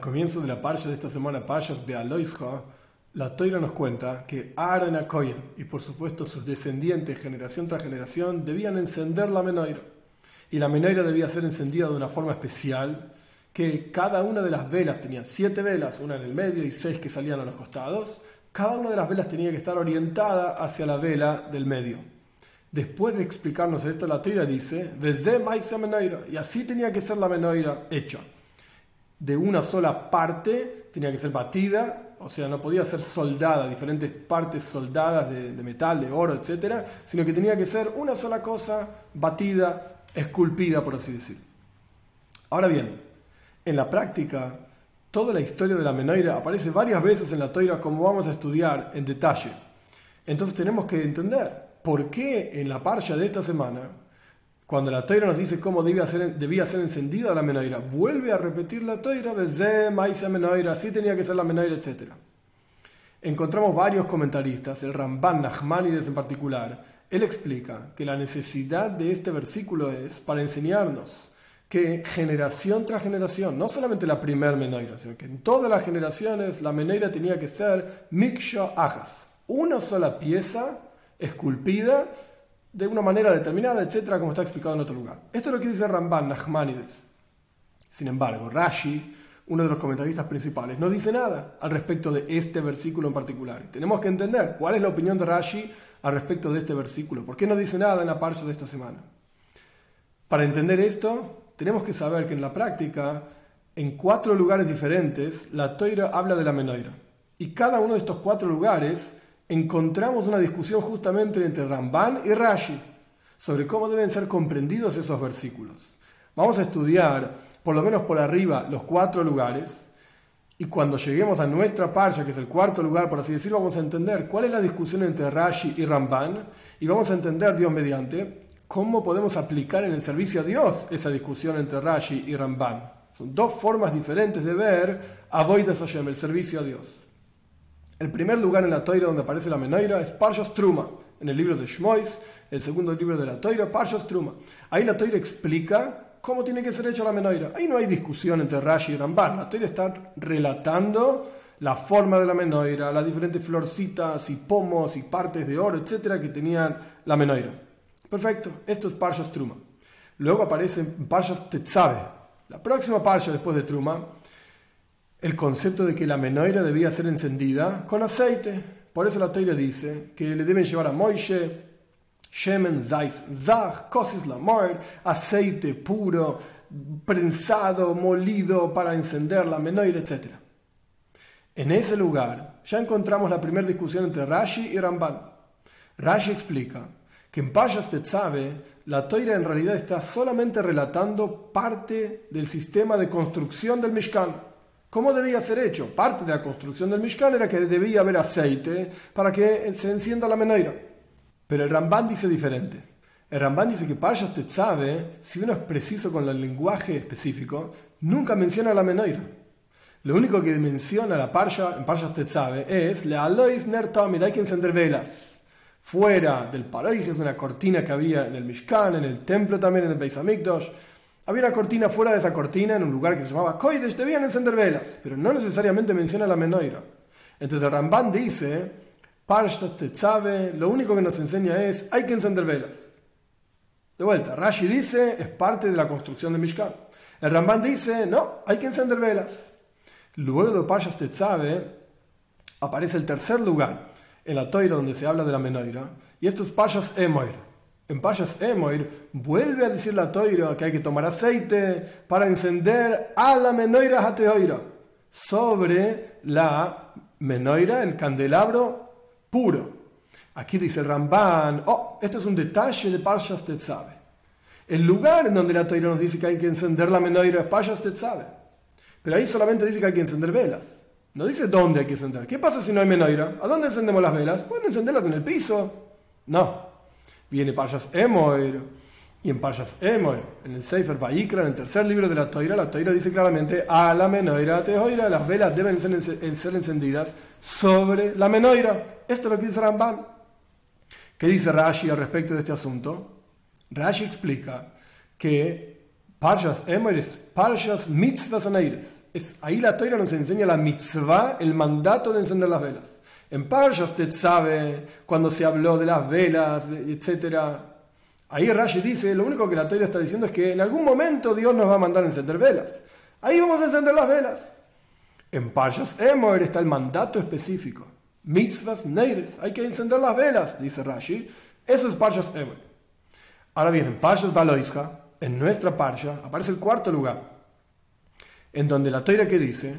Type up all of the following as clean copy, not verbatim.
comienzo de la parsha de esta semana, Parshas Be'aloisha, la Torá nos cuenta que Aaron a Cohen y por supuesto sus descendientes, generación tras generación, debían encender la menorá. Y la menorá debía ser encendida de una forma especial, que cada una de las velas tenía 7 velas, una en el medio y 6 que salían a los costados. Cada una de las velas tenía que estar orientada hacia la vela del medio. Después de explicarnos esto, la Torá dice, y así tenía que ser la menorá hecha. De una sola parte tenía que ser batida, o sea, no podía ser soldada, diferentes partes soldadas de metal, de oro, etc., sino que tenía que ser una sola cosa batida, esculpida, por así decir. Ahora bien, en la práctica, toda la historia de la menorá aparece varias veces en la Torá, como vamos a estudiar en detalle. Entonces tenemos que entender por qué en la parsha de esta semana, cuando la Torá nos dice cómo debía ser encendida la menorá, vuelve a repetir la Torá, así tenía que ser la menorá, etc. Encontramos varios comentaristas, el Ramban Nachmanides en particular. Él explica que la necesidad de este versículo es para enseñarnos que generación tras generación, no solamente la primera menorá, sino que en todas las generaciones la menorá tenía que ser miksha ajas, una sola pieza esculpida de una manera determinada, etcétera, como está explicado en otro lugar. Esto es lo que dice Ramban Nachmanides. Sin embargo, Rashi, uno de los comentaristas principales, no dice nada al respecto de este versículo en particular. Y tenemos que entender cuál es la opinión de Rashi al respecto de este versículo. ¿Por qué no dice nada en la parsha de esta semana? Para entender esto, tenemos que saber que en la práctica, en 4 lugares diferentes, la Torá habla de la menorá. Y cada uno de estos 4 lugares encontramos una discusión justamente entre Ramban y Rashi sobre cómo deben ser comprendidos esos versículos. Vamos a estudiar, por lo menos por arriba, los 4 lugares, y cuando lleguemos a nuestra parsha, que es el 4.º lugar, por así decirlo, vamos a entender cuál es la discusión entre Rashi y Ramban, y vamos a entender, Dios mediante, cómo podemos aplicar en el servicio a Dios esa discusión entre Rashi y Ramban. Son 2 formas diferentes de ver Avodas Hashem, el servicio a Dios. El primer lugar en la Torá donde aparece la menorá es Parshas Truma, en el libro de Shmois, el segundo libro de la Torá, Parshas Truma. Ahí la Torá explica cómo tiene que ser hecha la menorá. Ahí no hay discusión entre Rashi y Ramban. La Torá está relatando la forma de la menorá, las diferentes florcitas y pomos y partes de oro, etcétera, que tenían la menorá. Perfecto, esto es Parshas Truma. Luego aparece Parshas Tetzave, la próxima parsha después de Truma, el concepto de que la menorá debía ser encendida con aceite. Por eso la Torá dice que le deben llevar a Moishe shemen zais zach, kosis lamor, aceite puro, prensado, molido para encender la menorá, etc. En ese lugar ya encontramos la primera discusión entre Rashi y Ramban. Rashi explica que en Parshas Tetzave la Torá en realidad está solamente relatando parte del sistema de construcción del Mishkan. ¿Cómo debía ser hecho? Parte de la construcción del Mishkan era que debía haber aceite para que se encienda la menorá. Pero el Ramban dice diferente. El Ramban dice que Parshas Tetzave, si uno es preciso con el lenguaje específico, nunca menciona la menorá. Lo único que menciona la parsha en Parshas Tetzave es Le'alois ner tamid, hay que encender velas. Fuera del Paroi, que es una cortina que había en el Mishkan, en el templo también, en el Beis Hamikdash. Había una cortina, fuera de esa cortina, en un lugar que se llamaba Kodesh, debían encender velas, pero no necesariamente menciona la menorá. Entonces el Ramban dice, Parshas Tetzave, lo único que nos enseña es, hay que encender velas. De vuelta, Rashi dice, es parte de la construcción de Mishkan. El Ramban dice, no, hay que encender velas. Luego de Parshas Tetzave, aparece el tercer lugar en la Torá donde se habla de la menorá, y esto es Parshas Emoir. En Parshas Emoir vuelve a decir la Torá que hay que tomar aceite para encender a la menorá hateoira, sobre la menorá, el candelabro puro. Aquí dice el Ramban, este es un detalle de Parshas Tetzave. El lugar en donde la Torá nos dice que hay que encender la menorá es Parshas Tetzave, pero ahí solamente dice que hay que encender velas. No dice dónde hay que encender. ¿Qué pasa si no hay menorá? ¿A dónde encendemos las velas? ¿Pueden encenderlas en el piso? No. Viene Parshas Emoir, y en Parshas Emoir, en el Sefer Vayikra, en el tercer libro de la Torá dice claramente, a la menorá tehoira, las velas deben ser encendidas sobre la menorá. Esto es lo que dice Ramban. ¿Qué dice Rashi al respecto de este asunto? Rashi explica que Parshas Emoir es Parshas Mitzvahs Aneires. Ahí la Torá nos enseña la mitzvah, el mandato de encender las velas. En Parshas usted sabe, cuando se habló de las velas, etc. Ahí Rashi dice, lo único que la Torá está diciendo es que en algún momento Dios nos va a mandar a encender velas. Ahí vamos a encender las velas. En Parshas Emor está el mandato específico. Mitzvahs neires, hay que encender las velas, dice Rashi. Eso es Parshas Emor. Ahora bien, en Parshas Baloisha, en nuestra Parsha, aparece el cuarto lugar, en donde la Torá que dice,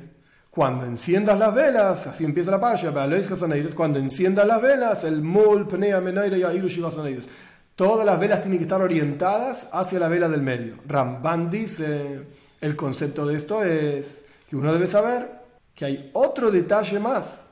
cuando enciendas las velas, así empieza la Parsha, Baloisha Saneires, cuando enciendas las velas, el Mul, Pnea, Menaira y Airu Shiva Saneires. Todas las velas tienen que estar orientadas hacia la vela del medio. Ramban dice, el concepto de esto es que uno debe saber que hay otro detalle más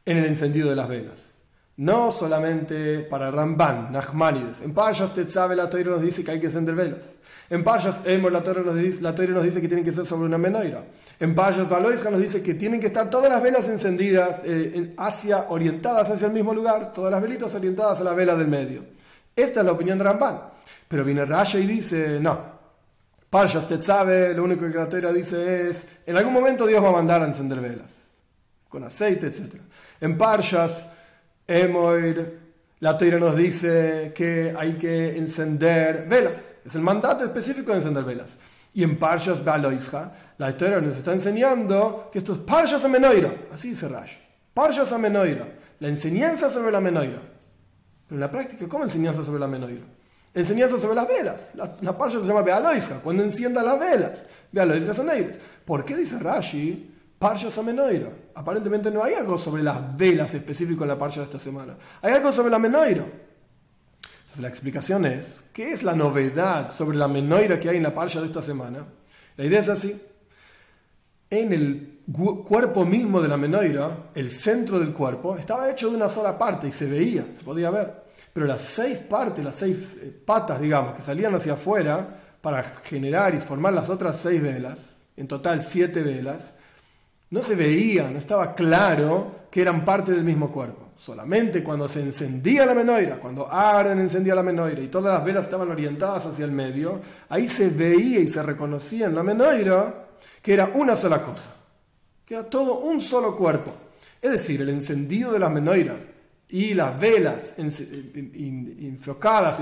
en el encendido de las velas. No solamente para Ramban, Nachmanides. En Parshas Tetzave la Torá nos dice que hay que encender velas. En Parshas Emor la Torá nos dice que tienen que ser sobre una menorá. En Parshas Baloisha nos dice que tienen que estar todas las velas encendidas, orientadas hacia el mismo lugar, todas las velitas orientadas a la vela del medio. Esta es la opinión de Ramban. Pero viene Rashi y dice, no. Parshas Tetzave, lo único que la Torá dice es, en algún momento Dios va a mandar a encender velas, con aceite, etc. En Parshas Emor, la Torá nos dice que hay que encender velas. Es el mandato específico de encender velas. Y en Parshas Baloisha, la Torá nos está enseñando que esto es Parshas Amenoira. Así dice Rashi. Parshas Amenoira. La enseñanza sobre la Menoira. Pero en la práctica, ¿cómo enseñanza sobre la Menoira? Enseñanza sobre las velas. La Parsha se llama Bealoisha, cuando encienda las velas. Bealoisha Saneires. ¿Por qué dice Rashi Parshas Amenoira? Aparentemente no hay algo sobre las velas específico en la Parsha de esta semana. Hay algo sobre la Menoira. Entonces la explicación es, ¿qué es la novedad sobre la Menoira que hay en la Parsha de esta semana? La idea es así. En el cuerpo mismo de la Menoira, el centro del cuerpo, estaba hecho de una sola parte y se veía, se podía ver. Pero las 6 partes, las 6 patas, digamos, que salían hacia afuera para generar y formar las otras 6 velas, en total 7 velas, no se veía, no estaba claro que eran parte del mismo cuerpo. Solamente cuando se encendía la Menoira, cuando Aaron encendía la Menoira y todas las velas estaban orientadas hacia el medio, ahí se veía y se reconocía en la Menoira que era una sola cosa, que era todo un solo cuerpo. Es decir, el encendido de las Menoiras y las velas enfocadas,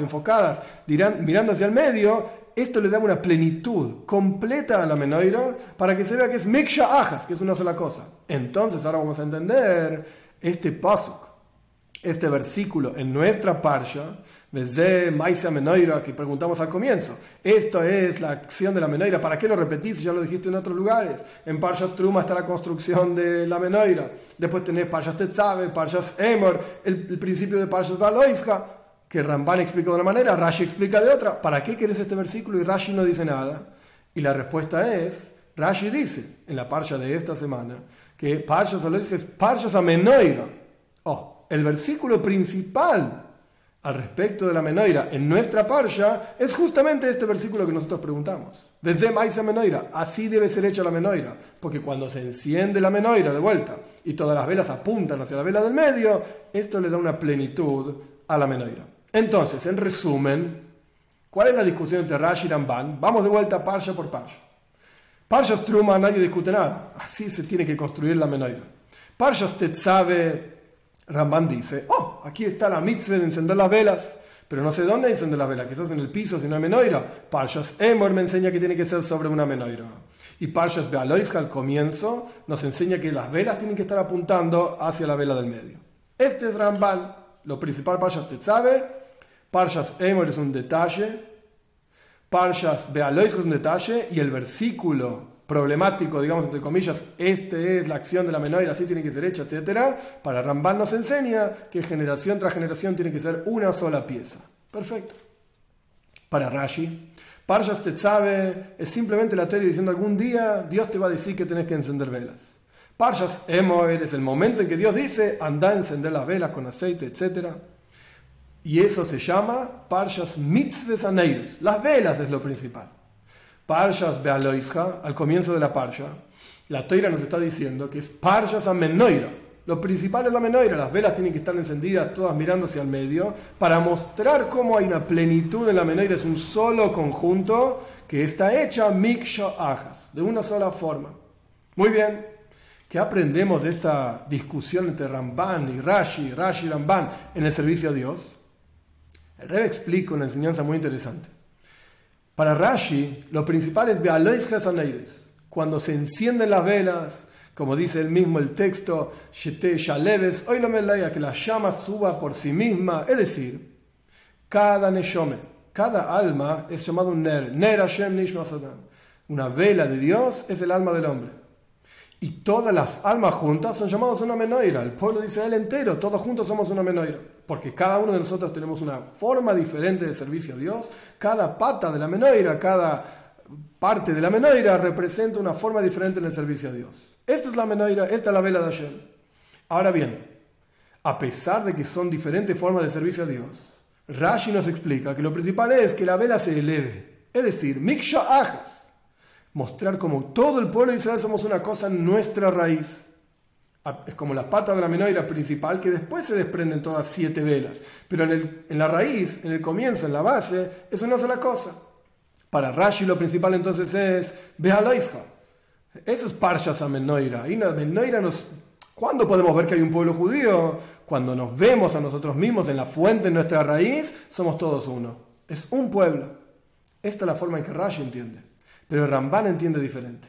mirando hacia el medio, esto le da una plenitud completa a la Menoira para que se vea que es Miksha Ajas, que es una sola cosa. Entonces ahora vamos a entender este pasuk, este versículo en nuestra Parsha, desde Maisa Menoira, que preguntamos al comienzo. Esto es la acción de la Menoira. ¿Para qué lo repetís si ya lo dijiste en otros lugares? En Parshas Truma está la construcción de la Menoira. Después tenés Parshas Tetzave, Parshas Emor, el principio de Parshas Baloisha, que Ramban explica de una manera, Rashi explica de otra. ¿Para qué querés este versículo? Y Rashi no dice nada. Y la respuesta es, Rashi dice en la Parsha de esta semana, que Parshas Baloisha es Parshas Amenoira. El versículo principal al respecto de la Menoira en nuestra Parsha es justamente este versículo que nosotros preguntamos. Desde Maisa Menoira, así debe ser hecha la Menoira, porque cuando se enciende la Menoira de vuelta y todas las velas apuntan hacia la vela del medio, esto le da una plenitud a la Menoira. Entonces, en resumen, ¿cuál es la discusión entre Rashi y Ramban? Vamos de vuelta Parsha por Parsha. Parshas Truma nadie discute nada, así se tiene que construir la Menoira. Parshas Tetzave, Ramban dice, aquí está la mitzvah de encender las velas, pero no sé dónde encender las velas, quizás en el piso, si no hay Menoira. Parshas Emor me enseña que tiene que ser sobre una Menoira. Y Parshas Bealoisha al comienzo nos enseña que las velas tienen que estar apuntando hacia la vela del medio. Este es Ramban, lo principal Parshas Tetzave, Parshas Emor es un detalle, Parshas Bealoisha es un detalle, y el versículo problemático, digamos entre comillas, este es la acción de la Menoira, así tiene que ser hecha, etc. Para Ramban nos enseña que generación tras generación tiene que ser una sola pieza. Perfecto. Para Rashi, Parshas Tetzave es simplemente la Torá diciendo algún día Dios te va a decir que tenés que encender velas. Parshas Emor es el momento en que Dios dice anda a encender las velas con aceite, etc. Y eso se llama Parshas Mitzvahs Aneirus. Las velas es lo principal. Parshas Bealoisha, al comienzo de la Parsha, la Torá nos está diciendo que es Parshas Amenoira. Lo principal es la Menoira, las velas tienen que estar encendidas, todas mirando hacia el medio, para mostrar cómo hay una plenitud en la Menoira, es un solo conjunto que está hecha Miksha Ajas, de una sola forma. Muy bien. ¿Qué aprendemos de esta discusión entre Ramban y Rashi, Rashi y Ramban en el servicio a Dios? El Rebbe explica una enseñanza muy interesante. Para Rashi, lo principal es Be'alois Chesaneires, cuando se encienden las velas, como dice el mismo el texto, Shete Shaleves, hoy lo melaya, que la llama suba por sí misma, es decir, cada neshome, cada alma es llamado un Ner Hashem Nishma Satan. Una vela de Dios es el alma del hombre. Y todas las almas juntas son llamadas una menorá. El pueblo de Israel entero, todos juntos somos una menorá. Porque cada uno de nosotros tenemos una forma diferente de servicio a Dios. Cada pata de la menorá, cada parte de la menorá representa una forma diferente en el servicio a Dios. Esta es la menorá, esta es la vela de Hashem. Ahora bien, a pesar de que son diferentes formas de servicio a Dios, Rashi nos explica que lo principal es que la vela se eleve. Es decir, Miksha Ajas. Mostrar como todo el pueblo de Israel somos una cosa en nuestra raíz. Es como la pata de la menorá principal, que después se desprenden todas 7 velas. Pero en la raíz, en el comienzo, en la base, es una sola cosa. Para Rashi lo principal entonces es Behaloisha. Eso es Parshas HaMenorá. Y la menorá ¿cuándo podemos ver que hay un pueblo judío? Cuando nos vemos a nosotros mismos en la fuente, en nuestra raíz, somos todos uno. Es un pueblo. Esta es la forma en que Rashi entiende. Pero Ramban entiende diferente.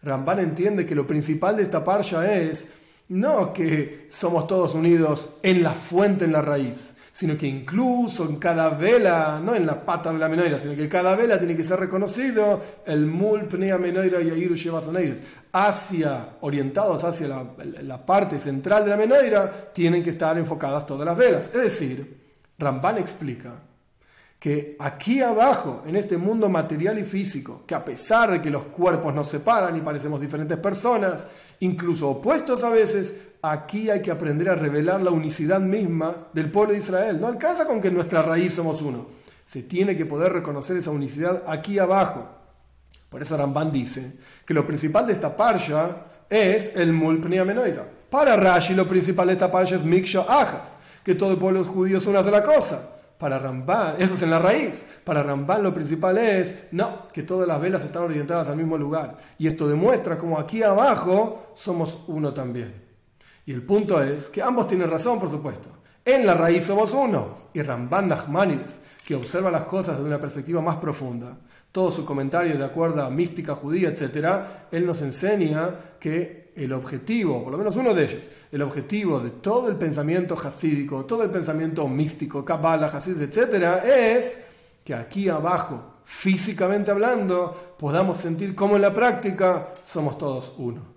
Ramban entiende que lo principal de esta parsha es no que somos todos unidos en la fuente, en la raíz, sino que incluso en cada vela, no en la pata de la menorá, sino que cada vela tiene que ser reconocido el mul pnei menorá y airu shevasaneires, orientados hacia la parte central de la menorá, tienen que estar enfocadas todas las velas. Es decir, Ramban explica que aquí abajo, en este mundo material y físico, que a pesar de que los cuerpos nos separan y parecemos diferentes personas, incluso opuestos a veces, aquí hay que aprender a revelar la unicidad misma del pueblo de Israel. No alcanza con que en nuestra raíz somos uno. Se tiene que poder reconocer esa unicidad aquí abajo. Por eso Ramban dice que lo principal de esta parsha es el mul pnei menorá. Para Rashi lo principal de esta parsha es Miksha Ajas, que todo el pueblo judío es una sola cosa. Para Ramban, eso es en la raíz. Para Ramban lo principal es, que todas las velas están orientadas al mismo lugar. Y esto demuestra como aquí abajo somos uno también. Y el punto es que ambos tienen razón, por supuesto. En la raíz somos uno. Y Ramban Nachmanides, que observa las cosas desde una perspectiva más profunda, todo su comentario de acuerdo a mística judía, etc., él nos enseña que el objetivo, por lo menos uno de ellos, el objetivo de todo el pensamiento hasídico, todo el pensamiento místico, Kabbalah, Hasid, etc., es que aquí abajo, físicamente hablando, podamos sentir cómo en la práctica somos todos uno.